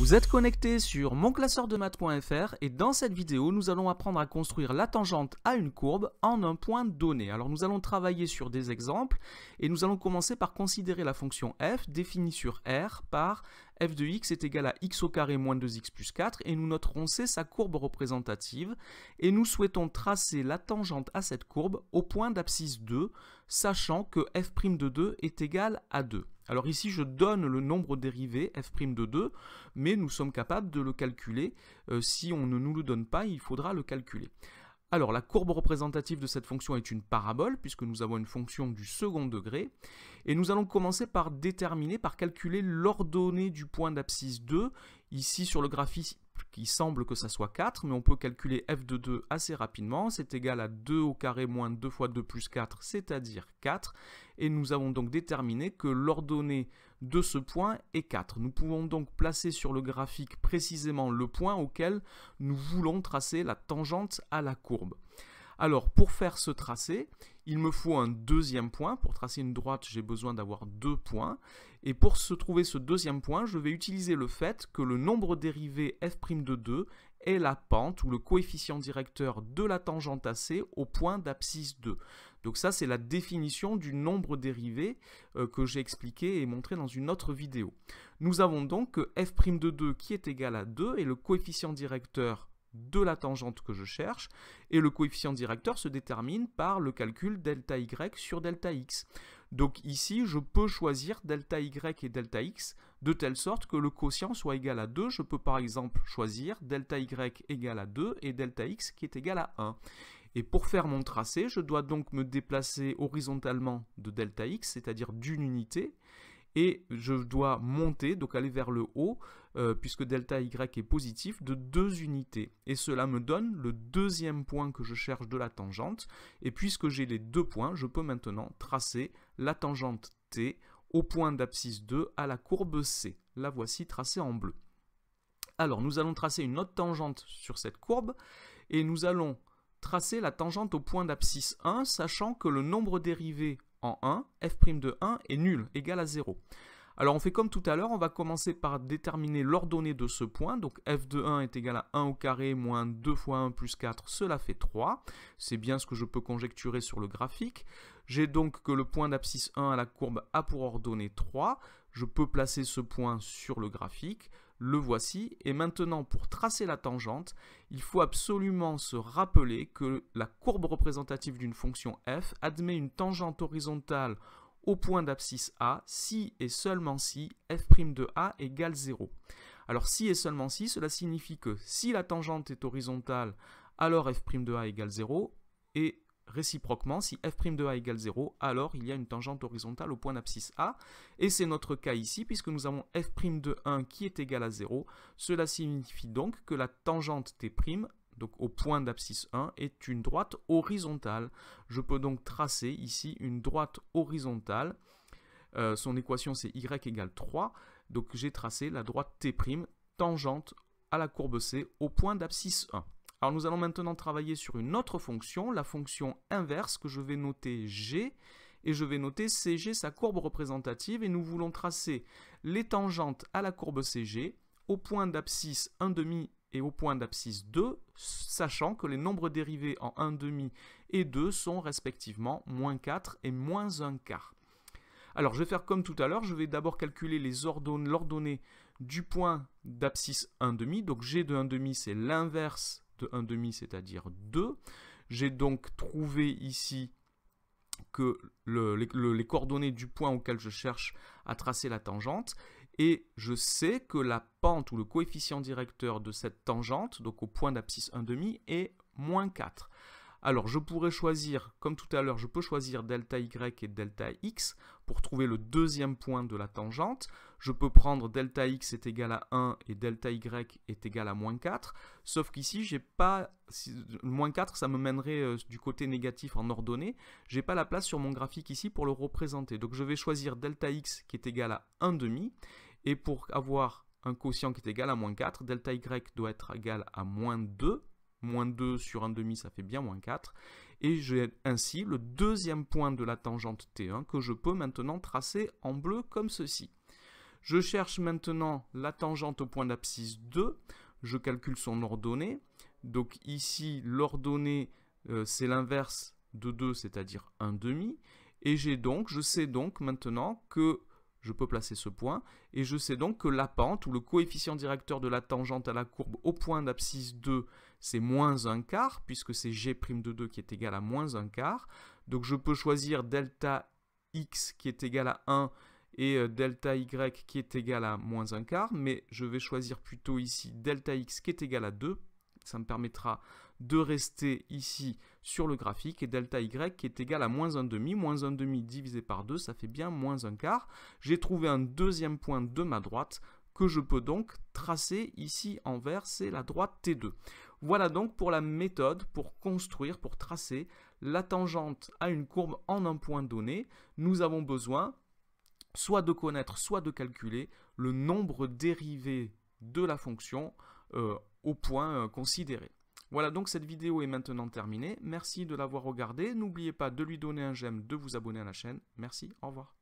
Vous êtes connecté sur monclasseurdemaths.fr et dans cette vidéo, nous allons apprendre à construire la tangente à une courbe en un point donné. Alors nous allons travailler sur des exemples et nous allons commencer par considérer la fonction f définie sur R par f de x est égal à x au carré moins 2x plus 4 et nous noterons c'est sa courbe représentative et nous souhait't tracer la tangente à cette courbe au point d'abscisse 2 sachant que f' de 2 est égal à 2. Alors ici je donne le nombre dérivé f' de 2 mais nous sommes capables de le calculer. Si on ne nous le donne pas, il faudra le calculer. Alors la courbe représentative de cette fonction est une parabole puisque nous avons une fonction du second degré et nous allons commencer par calculer l'ordonnée du point d'abscisse 2. Ici sur le graphique il semble que ça soit 4 mais on peut calculer f de 2 assez rapidement, c'est égal à 2 au carré moins 2 fois 2 plus 4 c'est-à-dire 4 et nous avons donc déterminé que l'ordonnée de ce point est 4. Nous pouvons donc placer sur le graphique précisément le point auquel nous voulons tracer la tangente à la courbe. Alors pour faire ce tracé, il me faut un deuxième point. Pour tracer une droite, j'ai besoin d'avoir deux points. Et pour trouver ce deuxième point, je vais utiliser le fait que le nombre dérivé f' de 2 est la pente ou le coefficient directeur de la tangente AC au point d'abscisse 2. Donc ça, c'est la définition du nombre dérivé que j'ai expliqué et montré dans une autre vidéo. Nous avons donc que f' de 2 qui est égal à 2 et le coefficient directeur de la tangente que je cherche, et le coefficient directeur se détermine par le calcul delta y sur delta x. Donc ici, je peux choisir delta y et delta x de telle sorte que le quotient soit égal à 2. Je peux par exemple choisir delta y égale à 2 et delta x qui est égal à 1. Et pour faire mon tracé, je dois donc me déplacer horizontalement de delta x, c'est-à-dire d'une unité, et je dois monter, donc aller vers le haut, puisque delta y est positif, de 2 unités. Et cela me donne le deuxième point que je cherche de la tangente. Et puisque j'ai les deux points, je peux maintenant tracer la tangente T au point d'abscisse 2 à la courbe C. La voici tracée en bleu. Alors, nous allons tracer une autre tangente sur cette courbe, et nous allons tracer la tangente au point d'abscisse 1, sachant que le nombre dérivé en 1, f' de 1 est nul, égal à 0. Alors on fait comme tout à l'heure, on va commencer par déterminer l'ordonnée de ce point. Donc f de 1 est égal à 1 au carré moins 2 fois 1 plus 4, cela fait 3. C'est bien ce que je peux conjecturer sur le graphique. J'ai donc que le point d'abscisse 1 à la courbe a pour ordonnée 3. Je peux placer ce point sur le graphique. Le voici, et maintenant pour tracer la tangente, il faut absolument se rappeler que la courbe représentative d'une fonction f admet une tangente horizontale au point d'abscisse A si et seulement si f' de A égale 0. Alors si et seulement si, cela signifie que si la tangente est horizontale, alors f' de A égale 0, et réciproquement, si f' de A égale 0, alors il y a une tangente horizontale au point d'abscisse A, et c'est notre cas ici, puisque nous avons f' de 1 qui est égal à 0, cela signifie donc que la tangente T', donc au point d'abscisse 1, est une droite horizontale. Je peux donc tracer ici une droite horizontale, son équation c'est y égale 3, donc j'ai tracé la droite T', tangente à la courbe C au point d'abscisse 1. Alors nous allons maintenant travailler sur une autre fonction, la fonction inverse que je vais noter G, et je vais noter CG, sa courbe représentative, et nous voulons tracer les tangentes à la courbe CG au point d'abscisse 1,5 et au point d'abscisse 2, sachant que les nombres dérivés en 1,5 et 2 sont respectivement moins 4 et moins 1 quart. Alors je vais faire comme tout à l'heure, je vais d'abord calculer l'ordonnée du point d'abscisse 1,5, donc G de 1,5 c'est l'inverse de 1,5, c'est-à-dire 2. J'ai donc trouvé ici que les coordonnées du point auquel je cherche à tracer la tangente, et je sais que la pente ou le coefficient directeur de cette tangente, donc au point d'abscisse 1,5, est moins 4. Alors je pourrais choisir, comme tout à l'heure, je peux choisir delta y et delta x pour trouver le deuxième point de la tangente. Je peux prendre delta x est égal à 1 et delta y est égal à moins 4. Sauf qu'ici, j'ai pas moins 4, ça me mènerait du côté négatif en ordonnée. J'ai pas la place sur mon graphique ici pour le représenter. Donc je vais choisir delta x qui est égal à 1,5. Et pour avoir un quotient qui est égal à moins 4, delta y doit être égal à moins 2. Moins 2 sur 1,5, ça fait bien moins 4. Et j'ai ainsi le deuxième point de la tangente T1 que je peux maintenant tracer en bleu comme ceci. Je cherche maintenant la tangente au point d'abscisse 2. Je calcule son ordonnée. Donc ici, l'ordonnée, c'est l'inverse de 2, c'est-à-dire 1/2. Et je sais donc maintenant que je peux placer ce point, et je sais donc que la pente, ou le coefficient directeur de la tangente à la courbe au point d'abscisse 2, c'est moins 1/4, puisque c'est g' de 2 qui est égal à moins 1/4. Donc je peux choisir delta x qui est égal à 1 et delta y qui est égal à moins 1/4, mais je vais choisir plutôt ici delta x qui est égal à 2. Ça me permettra de rester ici sur le graphique, et delta y qui est égal à moins 1/2. Moins 1/2 divisé par 2, ça fait bien moins 1/4. J'ai trouvé un deuxième point de ma droite que je peux donc tracer ici en vert, c'est la droite T2. Voilà donc pour la méthode pour construire, pour tracer la tangente à une courbe en un point donné. Nous avons besoin soit de connaître, soit de calculer le nombre dérivé de la fonction au point considéré. Voilà, donc cette vidéo est maintenant terminée. Merci de l'avoir regardée. N'oubliez pas de lui donner un j'aime, de vous abonner à la chaîne. Merci, au revoir.